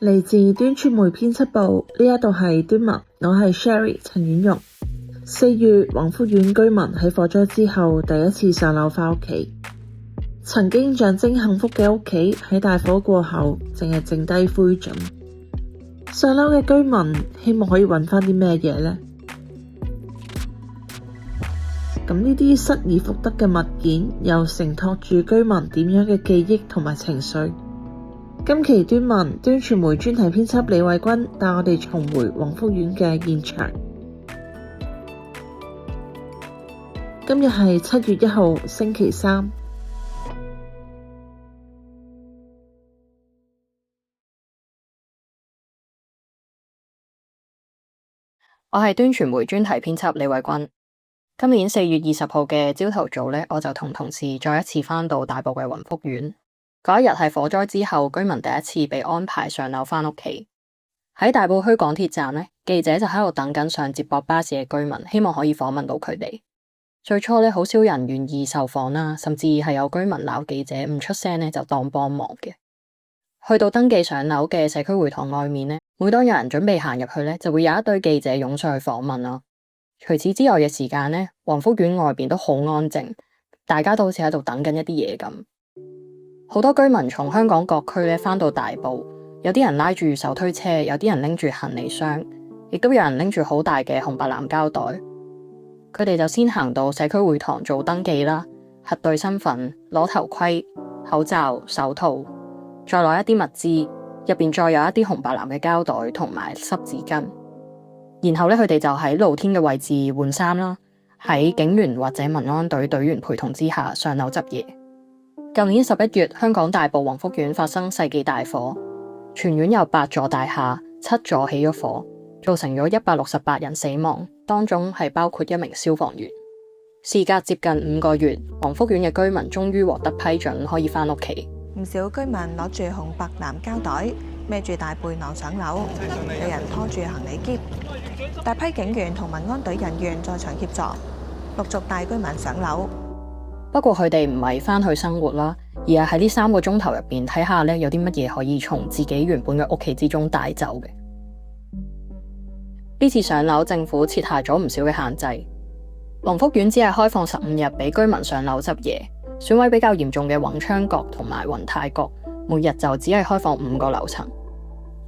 嚟自端傳媒編輯部，呢一度係端文，我係 Sherry 陳婉容。4月，宏福苑居民喺火災之後第一次上樓返屋企。曾經象徵幸福嘅屋企喺大火過後，淨係剩低灰燼。上樓嘅居民希望可以揾返啲咩嘢呢？咁呢啲失而復得嘅物件，又承托住居民點樣嘅記憶同埋情緒？今期端傳媒專題編輯李慧君帶我哋重回宏福苑嘅現場。今日係7月1號星期三。我係端傳媒專題編輯李慧君。今年4月20號嘅朝頭早呢，我就同同事再一次返到大埔嘅宏福苑。嗰一日係火災之後，居民第一次被安排上樓返屋企。喺大埔墟港鐵站呢，記者就喺度等緊上接駁巴士嘅居民，希望可以訪問到佢哋。最初呢，好少人願意受訪啦，甚至係有居民鬧記者唔出聲呢，就當幫忙嘅。去到登記上樓嘅社區會堂外面呢，每當有人準備行入去呢，就會有一堆記者湧上去訪問啦。除此之外嘅時間呢，宏福苑外邊都好安靜，大家都好似喺度等緊一啲嘢咁。好多居民從香港各區咧返到大埔，有啲人拉住手推車，有啲人拎住行李箱，亦都有人拎住好大嘅紅白藍膠袋。佢哋就先行到社區會堂做登記啦，核對身份，攞頭盔、口罩、手套，再攞一啲物資，入邊再有一啲紅白藍嘅膠袋同埋濕紙巾。然後咧，佢哋就喺露天嘅位置換衫啦，喺警員或者民安隊隊員陪同之下上樓執嘢。舊年11月，香港大埔宏福苑發生世紀大火，全院有8座大廈，7座起咗火，造成咗168人死亡，當中係包括1名消防員。事隔接近5個月，宏福苑嘅居民終於獲得批准可以返屋企。唔少居民攞住紅白藍膠袋，孭住大背囊上樓，有人拖住行李篋。大批警員同民安隊人員在場協助，陸續帶居民上樓。不過佢哋唔係返去生活啦，而係喺呢3個鐘頭入邊睇下有啲乜嘢可以從自己原本嘅屋企之中帶走嘅。呢次上樓，政府設下咗唔少嘅限制。宏福苑只係開放15日俾居民上樓執嘢，損毀比較嚴重嘅宏昌閣同埋宏泰閣，每日就只係開放5個樓層。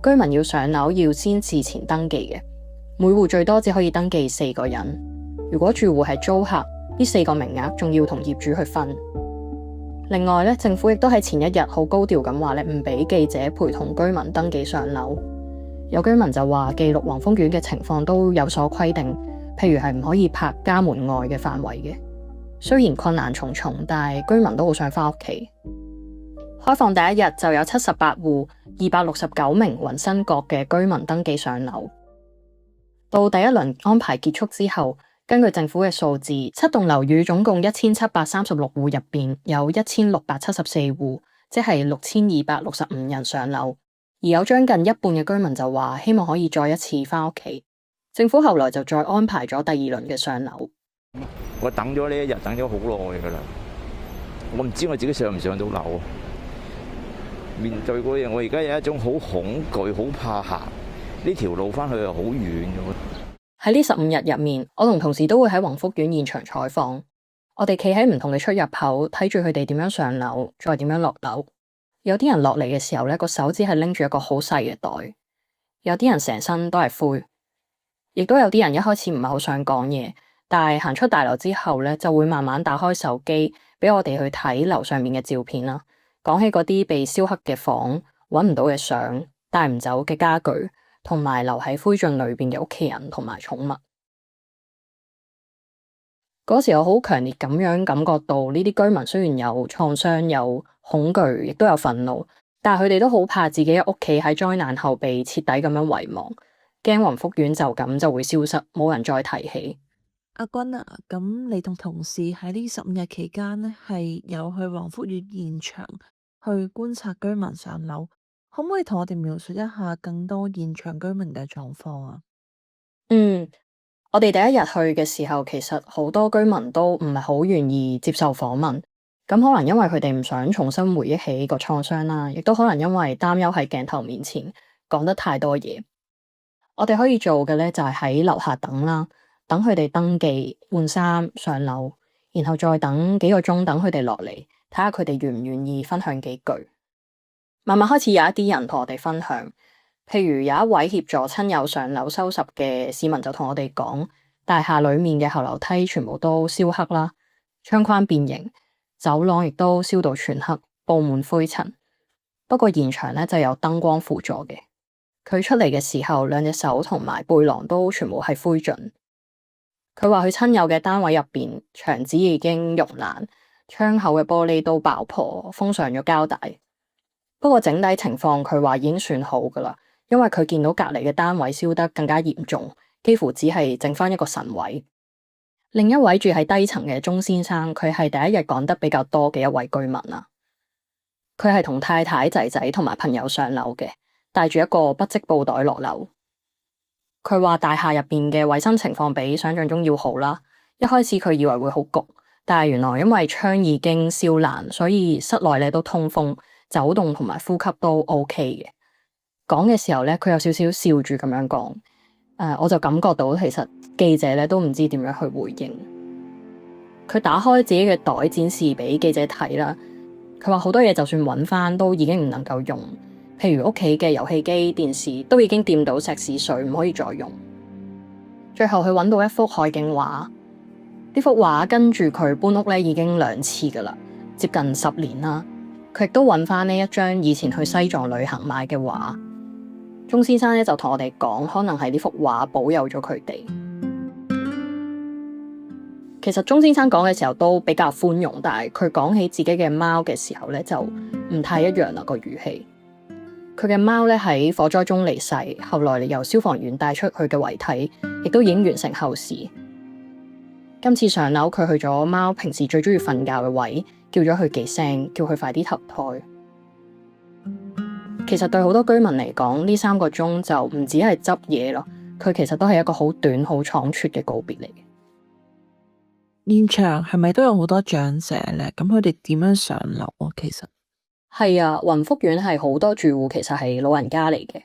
居民要上樓要先事前登記嘅，每戶最多只可以登記4個人。如果住戶係租客，呢4個名額仲要同業主去分。另外咧，政府亦都喺前一日好高調咁話唔俾記者陪同居民登記上樓。有居民就話記錄宏福苑嘅情況都有所規定，譬如係唔可以拍家門外嘅範圍嘅。雖然困難重重，但係居民都好想返屋企。開放第一日就有78戶269名宏新閣嘅居民登記上樓。到第一輪安排結束之後，根據政府嘅數字，7棟樓宇總共1736戶入邊有1674戶，即係6265人上樓。而有將近一半嘅居民就話希望可以再一次返屋企。政府後來就再安排咗第2輪嘅上樓。我等咗呢一日，等咗好耐噶啦，我唔知我自己上唔上到樓。面對嗰樣，我而家有一種好恐懼、好怕行呢條路返去又好遠。喺呢15日入面，我同同事都會喺宏福苑現場採訪。我哋企喺唔同嘅出入口，睇住佢哋點樣上樓，再點樣落樓。有啲人落嚟嘅時候呢，個手只係拎住一個好細嘅袋；有啲人成身都係灰，亦都有啲人一開始唔係好想講嘢，但係行出大樓之後呢，就會慢慢打開手機，俾我哋去睇樓上面嘅照片啦。講起嗰啲被燒黑嘅房、揾唔到嘅相、帶唔走嘅家具，同埋留喺灰燼裏邊嘅屋企人同埋寵物。嗰時我好強烈咁樣感覺到，呢啲居民雖然有創傷、有恐懼，亦都有憤怒，但係佢哋都好怕自己嘅屋企喺災難後被徹底咁樣遺忘，驚宏福苑就咁就會消失，冇人再提起。阿君啊，咁你同同事喺呢15日期間呢，係有去宏福苑現場去觀察居民上樓，可唔可以同我哋描述一下更多現場居民嘅狀況啊？我哋第一日去嘅時候，其實好多居民都唔係好願意接受訪問，咁可能因為佢哋唔想重新回憶起個創傷啦，亦都可能因為擔憂喺鏡頭面前講得太多嘢。我哋可以做嘅咧就係喺樓下等啦，等佢哋登記換衫上樓，然後再等幾個鐘，等佢哋落嚟睇下佢哋願唔願意分享幾句。慢慢開始有一啲人同我哋分享，譬如有一位協助親友上樓收拾嘅市民就同我哋講，大廈裡面嘅後樓梯全部都燒黑啦，窗框變形，走廊亦都燒到全黑，布滿灰塵。不過現場咧就有燈光輔助嘅，佢出嚟嘅時候，兩隻手同埋背囊都全部係灰燼。佢話佢親友嘅單位入邊牆紙已經溶爛，窗口嘅玻璃都爆破，封上咗膠帶。不過整體情況佢話已經算好噶啦，因為佢見到隔籬嘅單位燒得更加嚴重，幾乎只係剩翻一個神位。另一位住喺低層嘅鍾先生，佢係第一日講得比較多嘅一位居民啦。佢係同太太、仔仔同埋朋友上樓嘅，帶住一個不織布袋落樓。佢話大廈入邊嘅衛生情況比想象中要好啦。一開始佢以為會好焗，但係原來因為窗已經燒爛，所以室內咧都通風。走動同埋呼吸都 OK 嘅。講嘅時候咧，佢有少少笑住咁樣講。我就感覺到其實記者咧都唔知點樣去回應。佢打開自己嘅袋展示俾記者睇啦。佢話好多嘢就算揾翻都已經唔能夠用，譬如屋企嘅遊戲機、電視都已經掂到石屎水，唔可以再用。最後佢揾到一幅海景畫，呢幅畫跟住佢搬屋咧已經2次噶啦，接近10年啦。佢亦都揾翻呢一張以前去西藏旅行買嘅畫。鍾先生咧就同我哋講，可能係呢幅畫保佑咗佢哋。其實鍾先生講嘅時候都比較寬容，但係佢講起自己嘅貓嘅時候咧就唔太一樣啦個語氣。佢嘅貓咧喺火災中離世，後來由消防員帶出佢嘅遺體，亦都已經完成後事。今次上樓，佢去咗貓平時最中意瞓覺嘅位，叫咗佢幾聲，叫佢快啲投胎。其實對好多居民嚟講，呢3個鐘就唔止係執嘢咯，佢其實都係一個好短、好倉促嘅告別嚟嘅。現場係咪都有好多長者咧？咁佢哋點樣上樓啊？其實係啊，雲福苑係好多住戶其實係老人家嚟嘅。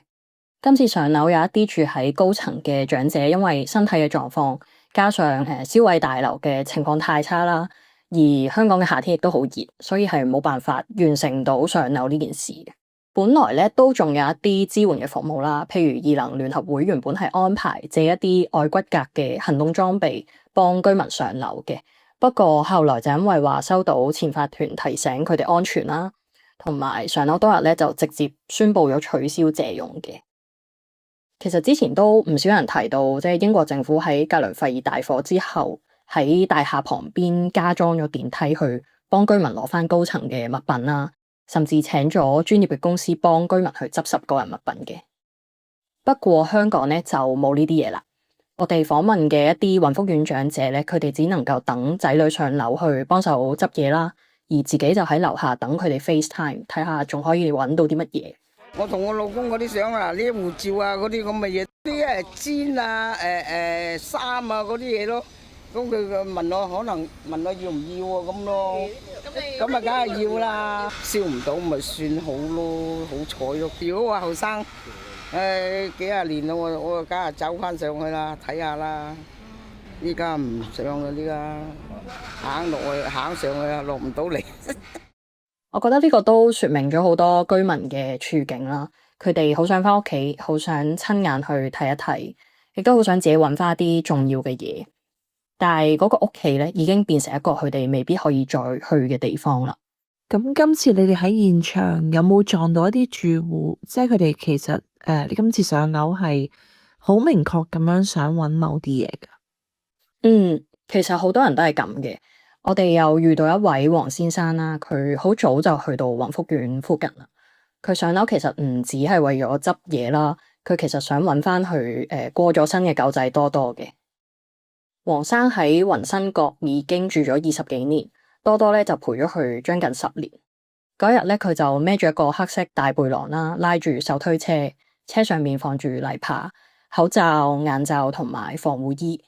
今次上樓有一啲住喺高層嘅長者，因為身體嘅狀況，加上消毀大樓嘅情況太差啦，而香港嘅夏天亦都好熱，所以係冇辦法完成到上樓呢件事嘅。本來咧都仲有一啲支援嘅服務啦，譬如義能聯合會原本係安排借一啲愛骨骼嘅行動裝備幫居民上樓嘅，不過後來就因為話收到前法團提醒佢哋安全啦，同埋上樓當日咧就直接宣布咗取消借用嘅。其實之前都唔少人提到，即係英國政府喺格雷費爾大火之後，喺大廈旁邊加裝咗電梯去幫居民攞翻高層嘅物品啦，甚至請咗專業嘅公司幫居民去執拾個人物品嘅。不過香港咧就冇呢啲嘢啦。我哋訪問嘅一啲雲福苑長者咧，佢哋只能夠等仔女上樓去幫手執嘢啦，而自己就喺樓下等佢哋 FaceTime 睇下仲可以揾到啲乜嘢。我同我老公嗰啲相啊，呢啲護照啊，嗰啲咁嘅嘢，啲氈啊、衫啊嗰啲嘢咯。咁佢問我，可能問我要唔要啊咁咯。咁啊，梗係要啦。燒唔到咪算好咯，好彩咯。如果話後生，幾廿年啦，我梗係走翻上去啦，睇下啦。依家唔上啦，依家行落去，行上去啊，落唔到嚟。我覺得呢個都說明咗好多居民嘅處境啦，佢哋好想翻屋企，好想親眼去睇一睇，亦都好想自己揾翻一啲重要嘅嘢。但係嗰個屋企咧，已經變成一個佢哋未必可以再去嘅地方啦。咁今次你哋喺現場有冇撞到一啲住戶，即係佢哋其實你今次上樓係好明確咁樣想揾某啲嘢㗎？其實好多人都係咁嘅。我哋又遇到一位黃先生啦，佢好早就去到雲福苑附近啦。佢上樓其實唔止係為咗執嘢啦，佢其實想揾翻佢過咗身嘅狗仔多多嘅。黃生喺雲新閣已經住咗20幾年，多多咧就陪咗佢將近10年。嗰日咧佢就孭住一個黑色大背囊啦，拉住手推車，車上面放住泥扒、口罩、眼罩同埋防護衣。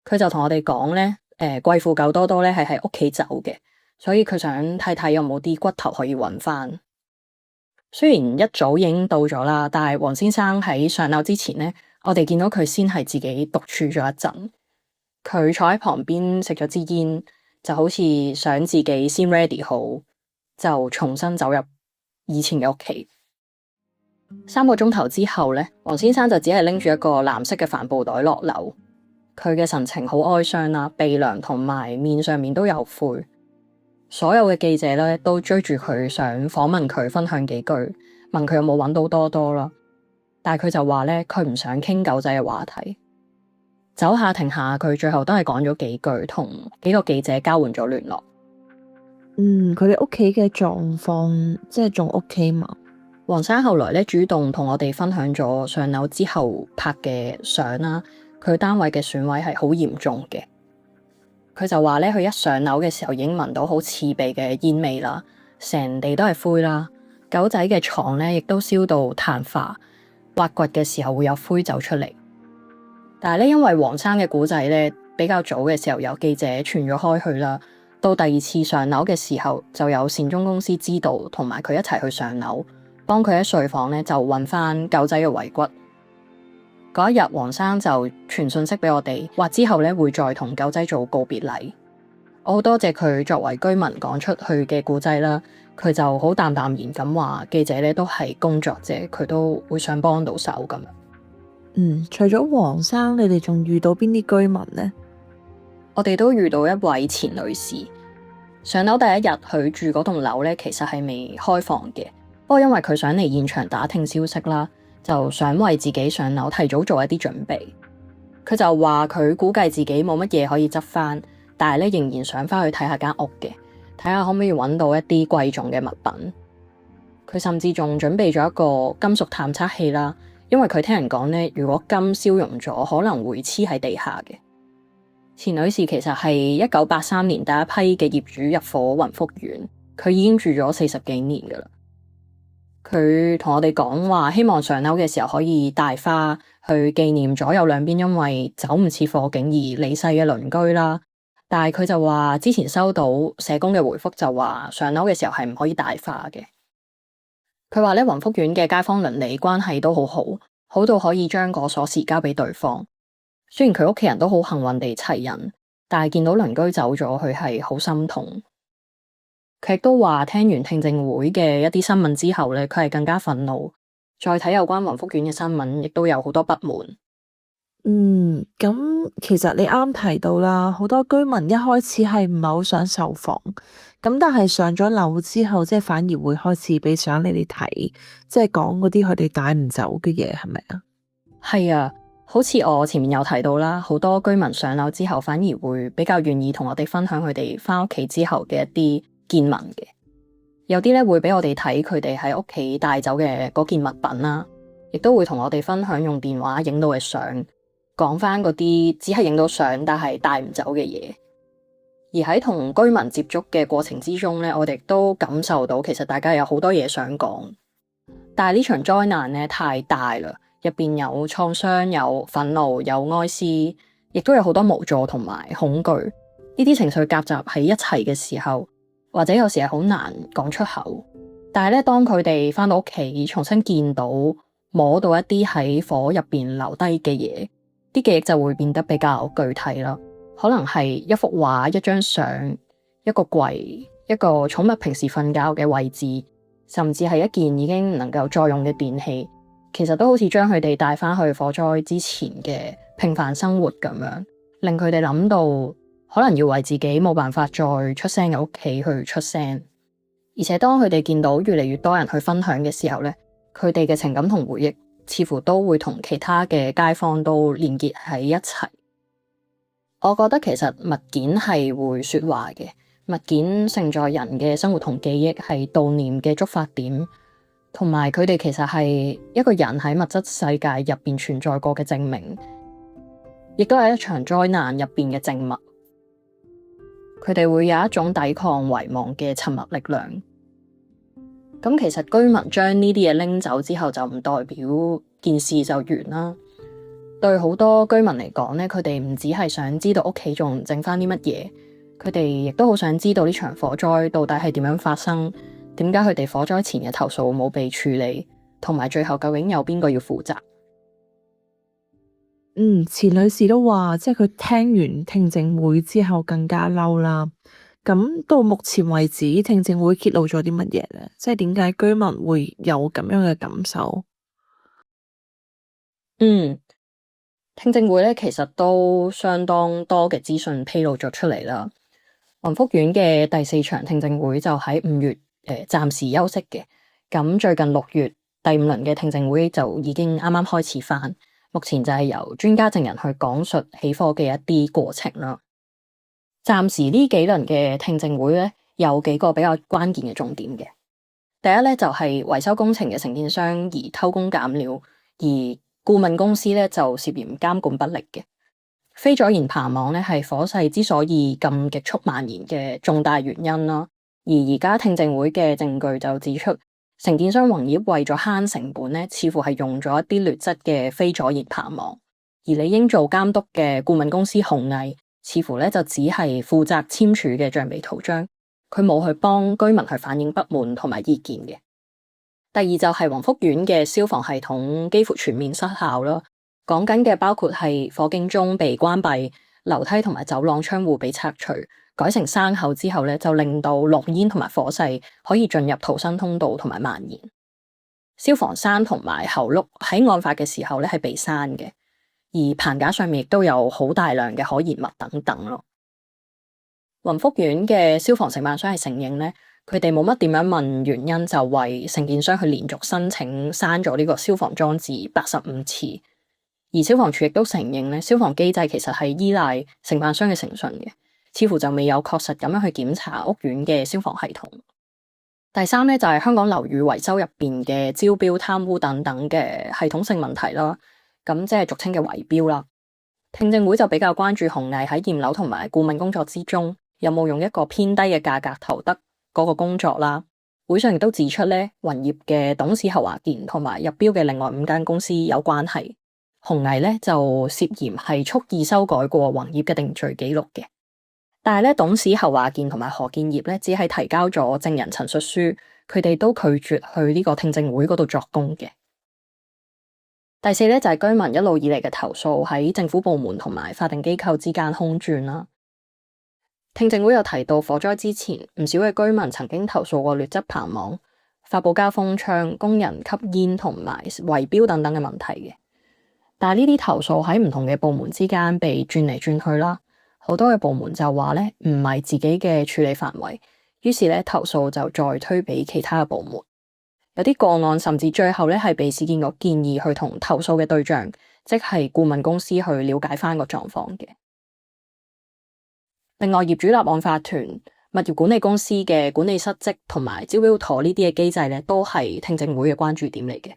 佢就同我哋講咧，貴婦狗多多咧係喺屋企走嘅，所以佢想睇睇有冇啲骨頭可以揾翻。雖然一早已經到咗啦，但係黃先生喺上樓之前呢，我哋見到佢先係自己獨處咗一陣。佢坐喺旁邊食咗支煙，就好似想自己先 ready 好，就重新走入以前嘅屋企。3個鐘頭之後呢，黃先生就只係拎住一個藍色嘅帆布袋落樓。佢嘅神情好哀傷啦，鼻梁同埋面上面都有灰。所有嘅記者咧都追住佢，想訪問佢，分享幾句，問佢有冇揾到多多啦。但係佢就話咧，佢唔想傾狗仔嘅話題。走下停下，佢最後都係講咗幾句，同幾個記者交換咗聯絡。佢哋屋企嘅狀況即係仲 OK 嘛？黃生後來咧主動同我哋分享咗上樓之後拍嘅相啦，佢單位嘅損毀係好嚴重嘅。佢就話咧，佢一上樓嘅時候已經聞到好刺鼻嘅煙味啦，成地都係灰啦。狗仔嘅床咧亦都燒到炭化，挖掘嘅時候會有灰走出嚟。但係咧，因為黃生嘅古仔咧比較早嘅時候有記者傳咗開去啦，到第二次上樓嘅時候就有善終公司知道，同埋佢一齊去上樓，幫佢喺睡房咧就揾翻狗仔嘅遺骨。嗰一日，黃生就傳信息俾我哋，話之後咧會再同狗仔做告別禮。我好多謝佢作為居民講出去嘅故仔啦，佢就好淡淡然咁話，記者咧都係工作者，佢都會想幫到手咁樣。除咗黃生，你哋仲遇到邊啲居民呢？我哋都遇到一位錢女士，上樓第一日，佢住嗰棟樓咧其實係未開放嘅，不過因為佢想嚟現場打聽消息啦，就想為自己上樓提早做一啲準備。佢就話佢估計自己冇乜嘢可以執翻，但係咧仍然想翻去睇下間屋嘅，睇下可唔可以揾到一啲貴重嘅物品。佢甚至仲準備咗一個金屬探測器啦，因為佢聽人講咧，如果金燒熔咗，可能會黐喺地下嘅。錢女士其實係1983年第一批嘅業主入伙雲福苑，佢已經住咗40幾年噶啦。佢同我哋講話，希望上樓嘅時候可以帶花去紀念左右兩邊因為走唔切火警而離世嘅鄰居啦。但係佢就話之前收到社工嘅回覆，就話上樓嘅時候係唔可以帶花嘅。佢話咧，雲福苑嘅街坊鄰里關係都好好，好到可以將個鎖匙交俾對方。雖然佢屋企人都好幸運地齊人，但係見到鄰居走咗，佢係好心痛。佢亦都話聽完聽證會嘅一啲新聞之後咧，佢係更加憤怒。再睇有關雲福苑嘅新聞，亦都有好多不滿。咁其實你啱提到啦，好多居民一開始係唔係好想售房，咁但係上咗樓之後，即係反而會開始俾相你哋睇，即係講嗰啲佢哋帶唔走嘅嘢，係咪啊？係啊，好似我前面有提到啦，好多居民上樓之後，反而會比較願意同我哋分享佢哋翻屋企之後嘅一啲見聞嘅。有啲咧會俾我哋睇佢哋喺屋企帶走嘅嗰件物品啦，亦都會同我哋分享用電話影到嘅相，講翻嗰啲只係影到相但係帶唔走嘅嘢。而喺同居民接觸嘅過程之中咧，我哋都感受到其實大家有好多嘢想講，但係呢場災難咧太大啦，入邊有創傷、有憤怒、有哀思，亦都有好多無助同埋恐懼。呢啲情緒夾雜喺一齊嘅時候，或者有時係好難講出口。但係咧，當佢哋翻到屋企，重新見到、摸到一啲喺火入邊留低嘅嘢，啲記憶就會變得比較具體啦。可能係一幅畫、一張相、一個櫃、一個寵物平時瞓覺嘅位置，甚至係一件已經唔能夠再用嘅電器，其實都好似將佢哋帶翻去火災之前嘅平凡生活咁樣，令佢哋諗到可能要為自己冇辦法再出聲嘅屋企去出聲。而且當佢哋見到越嚟越多人去分享嘅時候咧，佢哋嘅情感同回憶似乎都會同其他嘅街坊都連結喺一齊。我覺得其實物件係會說話嘅，物件承載人嘅生活同記憶，係悼念嘅觸發點，同埋佢哋其實係一個人喺物質世界入邊存在過嘅證明，亦都係一場災難入邊嘅證物。佢哋會有一種抵抗遺忘嘅沉默力量。咁其實居民將呢啲嘢拎走之後，就唔代表件事就完啦。對好多居民嚟講咧，佢哋唔只係想知道屋企仲剩翻啲乜嘢，佢哋亦都好想知道呢場火災到底係點樣發生，點解佢哋火災前嘅投訴冇被處理，同埋最後究竟有邊個要負責？錢女士都話，即係佢聽完聽證會之後更加嬲啦。咁到目前為止，聽證會揭露咗啲乜嘢咧？即係點解居民會有咁樣嘅感受？聽證會咧，其實都相當多嘅資訊披露咗出嚟啦。雲福苑嘅第4場聽證會就喺5月暫時休息嘅。咁最近6月第5輪嘅聽證會就已經啱啱開始返，目前就係由專家證人去講述起火嘅一啲過程啦。暫時呢幾輪嘅聽證會咧，有幾個比較關鍵嘅重點嘅。第一咧就係維修工程嘅承建商而偷工減料，而顧問公司咧就涉嫌監管不力嘅。非阻燃棚網咧係火勢之所以咁極速蔓延嘅重大原因啦。而家聽證會嘅證據就指出，承建商宏業為咗慳成本咧，似乎係用咗一啲劣質嘅非阻燃棚網，而理應做監督嘅顧問公司鴻毅，似乎咧就只係負責簽署嘅橡皮圖章，佢冇去幫居民去反映不滿同埋意見嘅。第二就係雲福苑嘅消防系統幾乎全面失效啦，講緊嘅包括係火警鐘被關閉、樓梯同埋走廊窗戶被拆除，改成山口之後咧，就令到濃煙同埋火勢可以進入逃生通道同埋蔓延。消防栓同埋喉轆喺案發嘅時候咧係被閂嘅，而棚架上面亦都有好大量嘅可燃物等等咯。雲福苑嘅消防承辦商係承認咧，佢哋冇乜點樣問原因，就為承建商去連續申請刪咗呢個消防裝置85次。而消防處亦都承認咧，消防機制其實係依賴承辦商嘅誠信嘅，似乎就未有確實咁樣去檢查屋苑嘅消防系統。第三咧就係香港樓宇維修入邊嘅招標貪污等等嘅系統性問題啦，咁即係俗稱嘅圍標啦。聽證會就比較關注鴻毅喺驗樓同埋顧問工作之中，有冇用一個偏低嘅價格投得嗰個工作啦。會上亦都指出咧，雲業嘅董事侯華健同埋入標嘅另外5間公司有關係。鴻毅咧就涉嫌係蓄意修改過宏業嘅定罪記錄嘅，但係咧董事侯華健同埋何建業咧只係提交咗證人陳述書，佢哋都拒絕去呢個聽證會嗰度作供嘅。第四咧就係居民一路以嚟嘅投訴喺政府部門同埋法定機構之間空轉啦。聽證會有提到火災之前唔少嘅居民曾經投訴過劣質棚網、發泡膠封窗、工人吸煙同埋圍標等等嘅問題嘅。但係呢啲投訴喺唔同嘅部門之間被轉嚟轉去啦，好多嘅部門就話咧唔係自己嘅處理範圍，於是咧投訴就再推俾其他嘅部門。有啲個案甚至最後咧係被市建局建議去同投訴嘅對象，即係顧問公司去了解翻個狀況嘅。另外，業主立案法團、物業管理公司嘅管理失職同埋招標妥呢啲嘅機制咧，都係聽證會嘅關注點嚟嘅。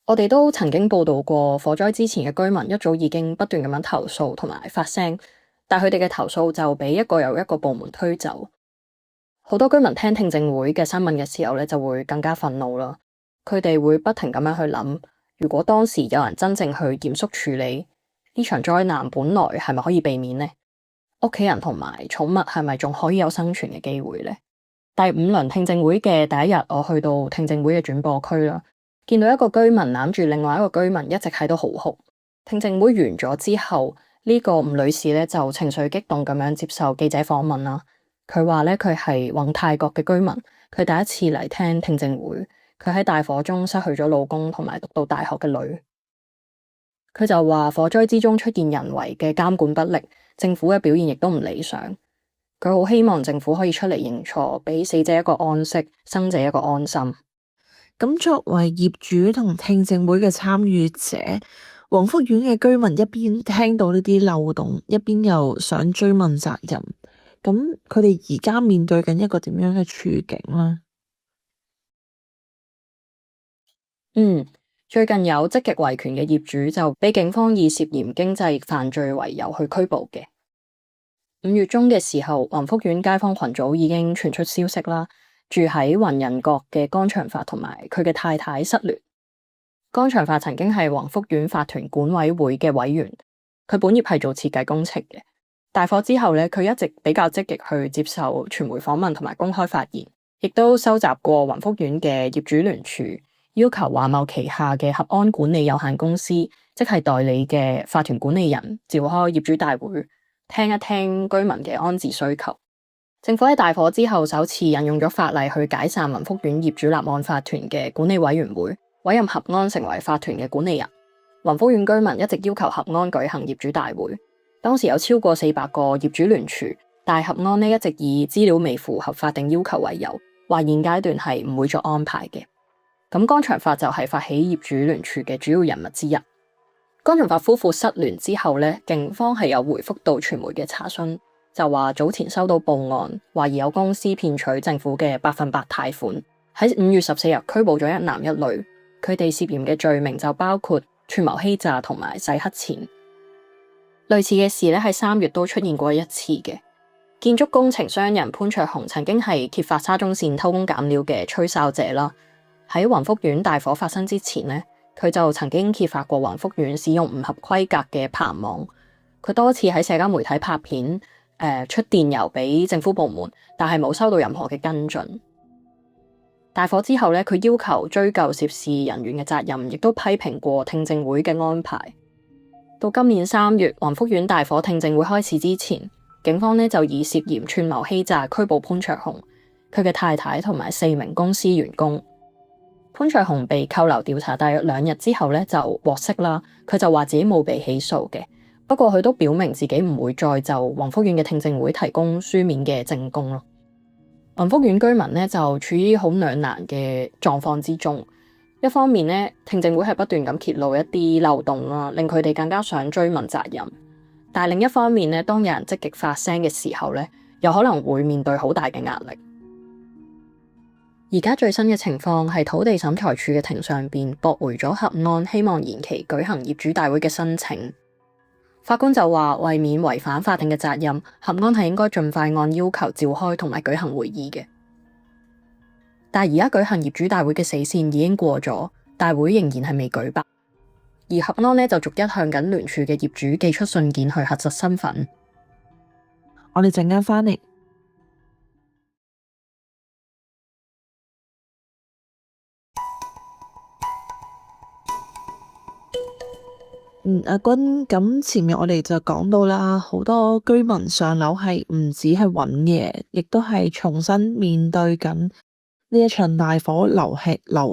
我哋都曾經報道過，火災之前嘅居民一早已經不斷咁樣投訴同埋發聲，但佢哋嘅投訴就俾一個又一個部門推走。好多居民聽聽證會嘅新聞嘅時候咧，就會更加憤怒啦。佢哋會不停咁樣去諗，如果當時有人真正去嚴肅處理呢場災難，本來係咪可以避免呢？屋企人同埋寵物係咪仲可以有生存嘅機會呢？第5輪聽證會嘅第一日，我去到聽證會嘅轉播區啦。見到一個居民攬住另外一個居民一直喺度嚎哭。聽證會完咗之後，呢個吳女士咧就情緒激動咁樣接受記者訪問啦。佢話咧佢係宏泰閣嘅居民，佢第一次嚟聽聽證會。佢喺大火中失去咗老公同埋讀到大學嘅女。佢就話火災之中出現人為嘅監管不力，政府嘅表現亦都唔理想。佢好希望政府可以出嚟認錯，俾死者一個安息，生者一個安心。咁作為業主同聽證會嘅參與者，雲福苑嘅居民一邊聽到呢啲漏洞，一邊又想追問責任，咁佢哋而家面對緊一個點樣嘅處境呢？最近有積極維權嘅業主就被警方以涉嫌經濟犯罪為由去拘捕嘅。5月中嘅時候，雲福苑街坊群組已經傳出消息啦。住喺雲人閣嘅江長發同埋佢嘅太太失聯。江長發曾經係雲福苑法團管委會嘅委員，佢本業係做設計工程嘅。大火之後咧，佢一直比較積極去接受傳媒訪問同埋公開發言。亦都收集過雲福苑嘅業主聯署，要求華懋旗下嘅合安管理有限公司，即係代理嘅法團管理人，召開業主大會，聽一聽居民嘅安置需求。政府喺大火之後首次引用咗法例去解散雲福苑業主立案法團嘅管理委員會，委任合安成為法團嘅管理人。雲福苑居民一直要求合安舉行業主大會，當時有超過400個業主聯署，但合安呢一直以資料未符合法定要求為由，話現階段係唔會作安排嘅。咁江長發就係發起業主聯署嘅主要人物之一。江長發夫婦失聯之後呢，警方係有回覆到傳媒嘅查詢，就話早前收到報案，懷疑有公司騙取政府嘅100%貸款，喺5月14日拘捕咗一男一女，佢哋涉嫌嘅罪名就包括串謀欺詐同埋洗黑錢。類似嘅事咧喺3月都出現過一次嘅。建築工程商人潘卓雄曾經係揭發沙中線偷工減料嘅吹哨者啦。喺雲福苑大火發生之前呢，佢就曾經揭發過雲福苑使用唔合規格嘅棚網。佢多次喺社交媒體拍片，出電郵俾政府部門，但係冇收到任何嘅跟進。大火之後咧，佢要求追究涉事人員嘅責任，亦都批評過聽證會嘅安排。到今年3月，雲福苑大火聽證會開始之前，警方呢就以涉嫌串謀欺詐拘捕潘卓雄、佢嘅太太同埋4名公司員工。潘卓雄被扣留調查大約2日之後呢就獲釋啦，佢就話自己冇被起訴嘅，不過佢都表明自己唔會再就雲福苑嘅聽證會提供書面嘅證供咯。雲福苑居民呢就處於好兩難嘅狀況之中，一方面呢，聽證會係不斷咁揭露一啲漏洞啦，令佢哋更加想追問責任，但係另一方面呢，當有人積極發聲嘅時候呢，又可能會面對好大嘅壓力。而家最新嘅情況係土地審裁處嘅庭上邊駁回咗合安希望延期舉行業主大會嘅申請。法官就話，為免違反法定嘅責任，合安係應該盡快按要求召開同埋舉行會議嘅。但係而家舉行業主大會嘅死線已經過咗，大會仍然係未舉辦。而合安呢就逐一向緊聯署嘅業主寄出信件去核實身份。我哋陣間返嚟。阿君，咁前面我哋就講到啦，好多居民上樓係唔止係揾嘢，亦都係重新面對緊呢一場大火留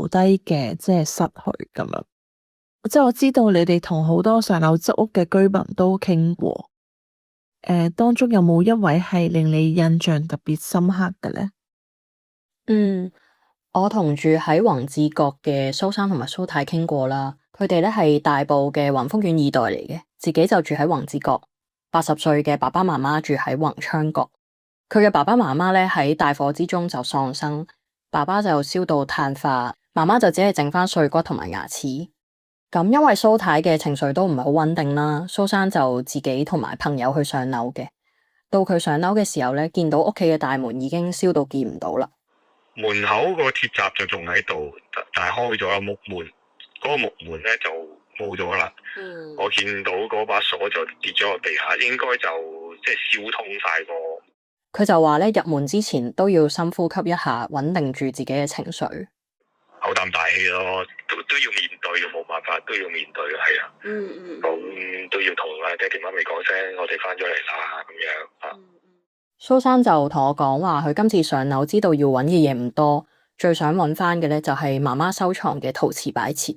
低嘅即係失去咁樣。即係我知道你哋同好多上樓執屋嘅居民都傾過，當中有冇一位係令你印象特別深刻嘅呢？我同住喺宏志閣嘅蘇生同埋蘇太傾過啦。佢哋咧係大埔嘅雲福苑二代嚟嘅，自己就住喺宏志閣。80歲嘅爸爸媽媽住喺宏昌閣。佢嘅爸爸媽媽咧喺大火之中就喪生，爸爸就燒到碳化，媽媽就只係剩翻碎骨同埋牙齒。咁因為蘇太嘅情緒都唔係好穩定啦，蘇生就自己同埋朋友去上樓嘅。到佢上樓嘅時候咧，見到屋企嘅大門已經燒到見唔到啦。門口個鐵閘就仲喺度，但係開咗木門。嗰個木門咧就冇咗啦。我見到嗰把鎖就跌咗落地下，應該就即係燒通晒個。佢就話咧，入門之前都要深呼吸一下，穩定住自己嘅情緒，口啖大氣咯，都要面對嘅，冇辦法都要面對，係啊。咁都要同爹哋媽咪講聲，我哋翻咗嚟啦，咁樣啊。蘇生就同我講話，佢今次上樓知道要揾嘅嘢唔多，最想揾翻嘅咧就係媽媽收藏嘅陶瓷擺設。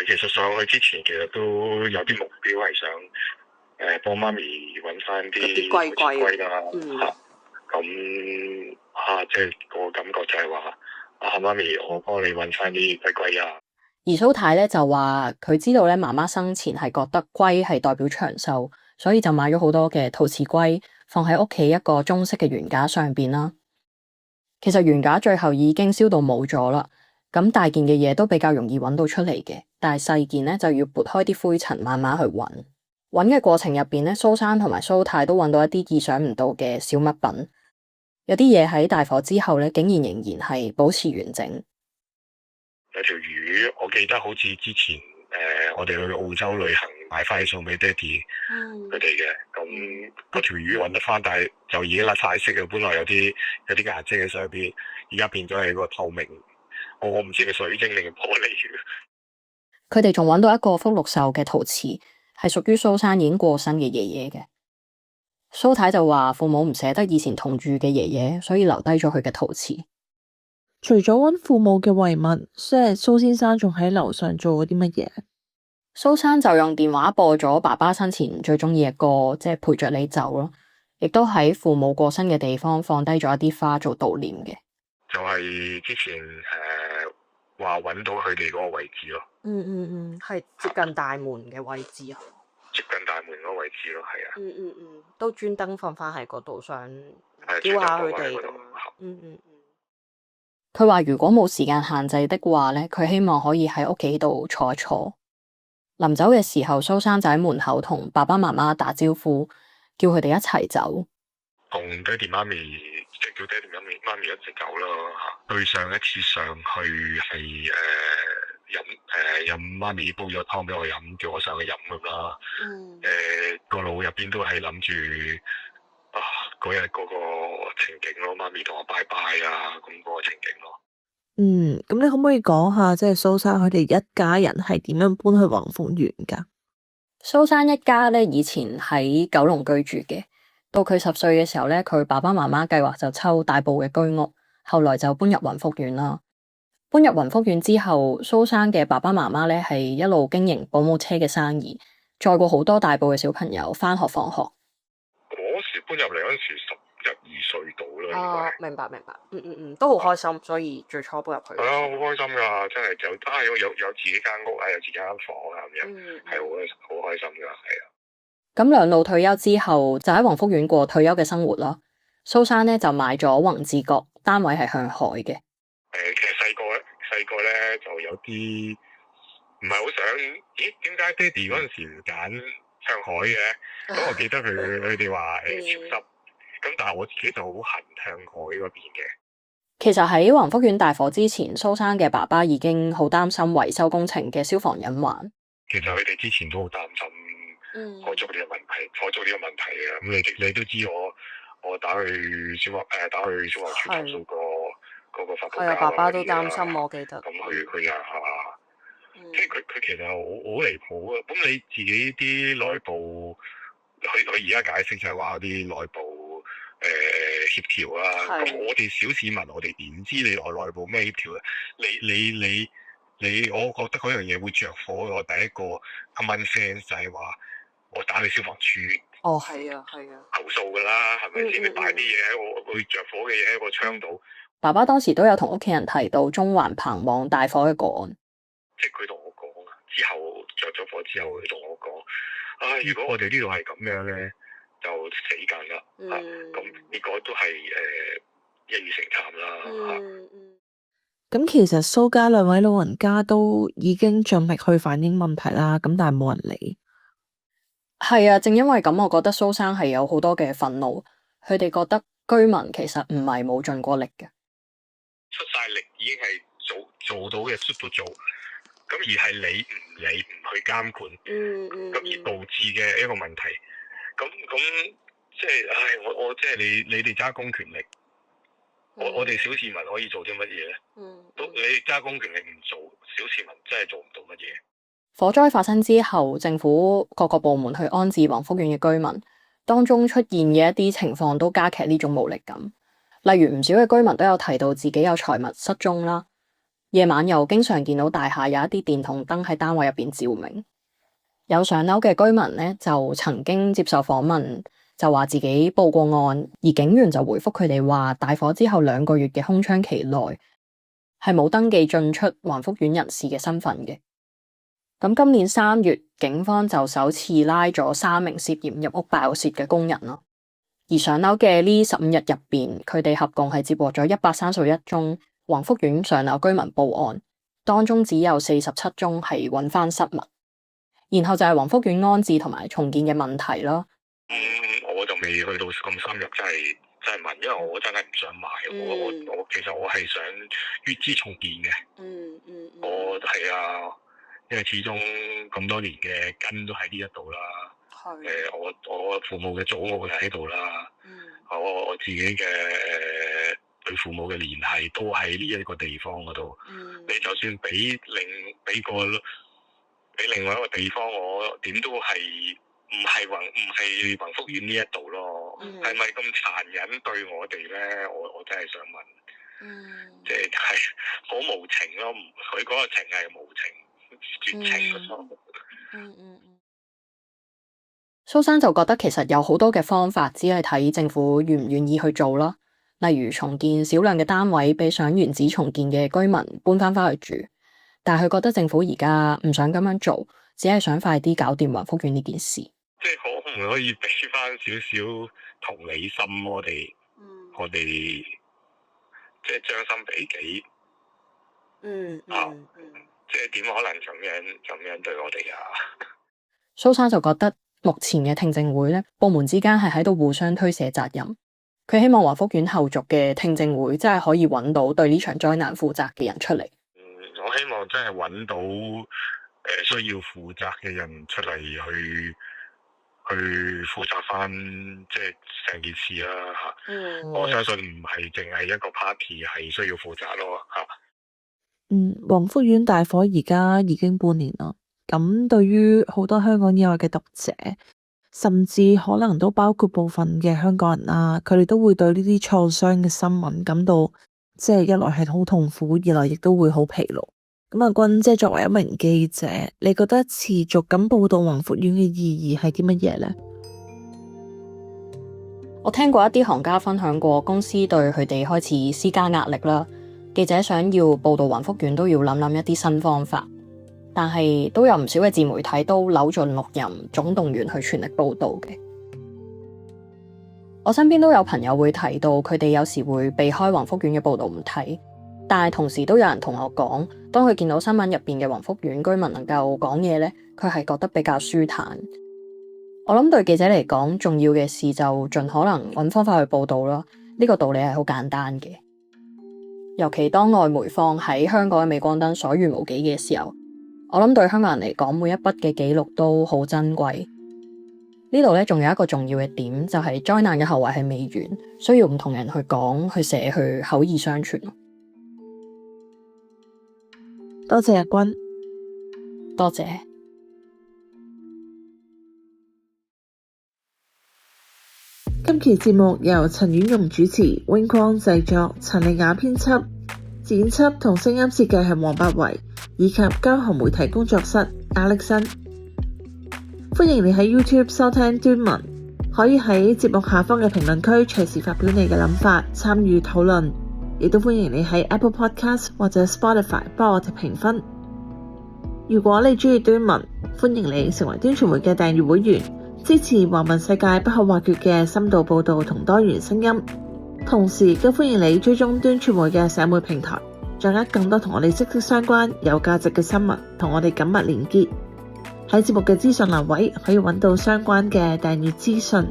其實上去之前，其實都有啲目標係想幫媽咪揾翻啲龜啦。咁即係個感覺就係話，媽咪，我幫你揾翻啲龜啊。而蘇太咧就話，佢知道咧媽媽生前係覺得龜係代表長壽，所以就買咗好多嘅陶瓷龜，放喺屋企一個中式嘅懸架上邊啦。其實懸架最後已經燒到冇咗啦。咁大件嘅嘢都比較容易揾到出嚟嘅，但係細件咧就要撥開啲灰塵，慢慢去揾。揾嘅過程入邊咧，蘇生同埋蘇太都揾到一啲意想唔到嘅小物品。有啲嘢喺大火之後咧，竟然仍然係保持完整。有條魚，我記得好似之前我哋去澳洲旅行買翻去送俾爹哋佢哋嘅。咁嗰條魚揾得翻，但係就已經甩晒色嘅。本來有啲顏色喺上邊，而家變咗係個透明。我唔知係水晶定係玻璃嘅。佢哋仲揾到一個福祿壽嘅陶瓷，係屬於蘇珊已經過身嘅爺爺嘅。蘇太就話父母唔捨得以前同住嘅爺爺，所以留低咗佢嘅陶瓷。除咗揾父母嘅遺物，即係蘇先生仲喺樓上做咗啲乜嘢？蘇珊就用電話播咗爸爸生前最中意嘅歌，即係陪着你走咯。亦都喺父母過身嘅地方放低咗一啲花做悼念嘅。就係之前話揾到佢哋嗰個位置咯。係接近大門嘅位置啊。接近大門嗰個位置咯，係啊。都專登放翻喺嗰度，想叫下佢哋。佢話如果冇時間限制的話咧，佢希望可以喺屋企度坐一坐。臨走嘅時候，蘇珊就喺門口同爸爸媽媽打招呼，叫佢哋一齊走。同爹哋媽咪，即係叫爹哋媽咪一齊走咯嚇。對上一次上去係飲媽咪煲咗湯俾我飲，叫我上去飲咁啦。個腦入邊都係諗住嗰日嗰個情景咯，媽咪同我拜拜啊，咁嗰個情景咯。咁你可唔可以講下，即係蘇珊佢哋一家人係點樣搬去宏福園噶？蘇珊一家咧以前喺九龍居住嘅，到佢10歲嘅時候咧，佢爸爸媽媽計劃就抽大埔嘅居屋，後來就搬入宏福園啦。搬入宏福園之後，蘇珊嘅爸爸媽媽咧係一路經營保姆車嘅生意，載過好多大埔嘅小朋友返學放學。嗰時搬入嚟嗰時11、12歲到啦。明白。都好開心，所以最初搬入去。係啊，好開心噶，真係有自己間屋啊，有自己間房啊咁樣，係好開心噶，係啊。咁兩老退休之後，就喺宏福園過退休嘅生活啦。蘇珊咧就買咗宏志閣，單位係向海嘅。其實細個咧就有啲唔係好想，咦？點解爹哋嗰陣時唔揀向海嘅？咁我記得佢哋話潮濕，咁但係我自己就好恨向海嗰邊嘅。其實喺宏福園大火之前，蘇珊嘅爸爸已經好擔心維修工程嘅消防隱患。其實佢哋之前都好擔心火燭呢個問題嘅。咁你都知我打去消防處投訴嗰個發報家。爸爸都擔心，我記得。咁佢又即係佢其實好離譜啊！咁你自己啲內部，佢而家解釋就係話啲內部協調啊。咁我哋小市民，我哋點知你內部咩協調啊？你，我覺得嗰樣嘢會着火。我第一個 common sense 就係話，我打去消防處。係啊。投訴㗎啦，係咪先？你擺啲嘢喺我會着火嘅嘢喺個窗度。爸爸當時都有同屋企人提到中環棚網大火嘅個案。即係佢同我講啊，之後着咗火之後，佢同我講，如果我哋呢度係咁樣咧，就死緊啦。咁結果都係一語成讖啦。咁其實蘇家兩位老人家都已經盡力去反映問題啦，咁但係冇人理。係啊，正因為咁，我覺得蘇生係有好多嘅憤怒，佢哋覺得居民其實唔係冇盡過力嘅，出晒力已經係做到嘅，出到做。咁而係你唔理唔去監管，咁而導致嘅一個問題。咁即係，我即係你哋揸公權力，我哋小市民可以做啲乜嘢咧？你揸公權力唔做，小市民真係做唔到乜嘢。火災發生之後，政府各個部門去安置宏福園嘅居民，當中出現嘅一啲情況都加劇呢種無力感。例如唔少嘅居民都有提到自己有財物失蹤啦。夜晚又經常見到大廈有一啲電筒燈喺單位入邊照明。有上樓嘅居民呢，就曾經接受訪問，就話自己報過案，而警員就回覆佢哋話，大火之後2個月嘅空窗期內係冇登記進出宏福園人士嘅身份嘅。咁今年3月，警方就首次拉咗3名涉嫌入屋爆竊嘅工人咯。而上樓嘅呢15日入邊，佢哋合共係接獲咗131宗宏福園上樓居民報案，當中只有47宗係揾翻失物。然後就係宏福園安置同埋重建嘅問題咯。我就未去到咁深入，真係問，因為我真係唔想買。我其實我係想月資重建嘅。我係啊，因為始終咁多年嘅根都喺呢一度啦。我父母嘅祖母就喺度啦。我自己嘅對父母嘅聯繫都喺呢一個地方嗰度。你就算俾另外一個地方，我點都係唔係宏福苑呢一度咯？係咪咁殘忍對我哋咧？我真係想問。即係好無情咯，佢嗰個情係無情絕情咯。蘇生就覺得其實有好多嘅方法，只係睇政府願唔願意去做啦。例如重建少量嘅單位俾想原址重建嘅居民搬翻去住，但係佢覺得政府而家唔想咁樣做，只係想快啲搞掂宏福苑呢件事。即係可唔可以俾翻少少同理心我哋即係將心比己。即係點可能咁樣對我哋啊？蘇生就覺得目前嘅聽證會咧，部門之間係喺度互相推卸責任。佢希望宏福苑後續嘅聽證會真係可以揾到對呢場災難負責嘅人出嚟。我希望真係揾到需要負責嘅人出嚟去負責翻，即係成件事啦嚇。我相信唔係淨係一個 party 係需要負責咯嚇。宏福苑大火而家已經半年啦。咁對於好多香港以外嘅讀者，甚至可能都包括部分嘅香港人啊，佢哋都會對呢啲創傷嘅新聞感到即係一來係好痛苦，二來亦都會好疲勞。咁阿君，即係作為一名記者，你覺得持續咁報道宏福苑嘅意義係啲乜嘢呢？我聽過一啲行家分享過，公司對佢哋開始施加壓力啦。記者想要報道宏福苑都要諗一啲新方法，但係都有唔少嘅自媒體都扭盡六壬，總動員去全力報道嘅。我身邊都有朋友會提到，佢哋有時會避開宏福苑嘅報道唔睇，但係同時都有人同我講，當佢見到新聞入邊嘅宏福苑居民能夠講嘢呢，佢係覺得比較舒坦。我諗對記者嚟講，重要嘅事就盡可能揾方法去報道啦。呢個道理係好簡單嘅。尤其當外媒放喺香港嘅鎂光燈所餘無幾嘅時候，我諗對香港人嚟講，每一筆嘅記錄都好珍貴。呢度咧仲有一個重要嘅點，就係災難嘅後遺係未完，需要唔同人去講、去寫、去口耳相傳。多謝阿君，多謝。今期節目由陳婉容主持，Wing Kwong製作，陳麗雅編輯，剪輯同聲音設計係黃百維，以及交行媒體工作室Alexon。歡迎你喺 YouTube 收聽端文，可以喺節目下方嘅評論區隨時發表你嘅諗法，參與討論。亦都歡迎你喺 Apple Podcast 或者 Spotify 幫我哋評分。如果你鍾意端文，歡迎你成為端傳媒嘅訂閱會員，支持華文世界不可或缺嘅深度報道同多元聲音。同時都歡迎你追蹤端傳媒嘅社媒平台，掌握更多同我哋息息相關有價值嘅新聞，同我哋緊密連結。喺節目嘅資訊欄位可以揾到相關嘅訂閱資訊。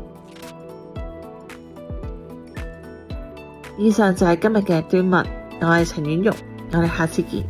以上就係今日嘅端文，我係陳婉容，我哋下次見。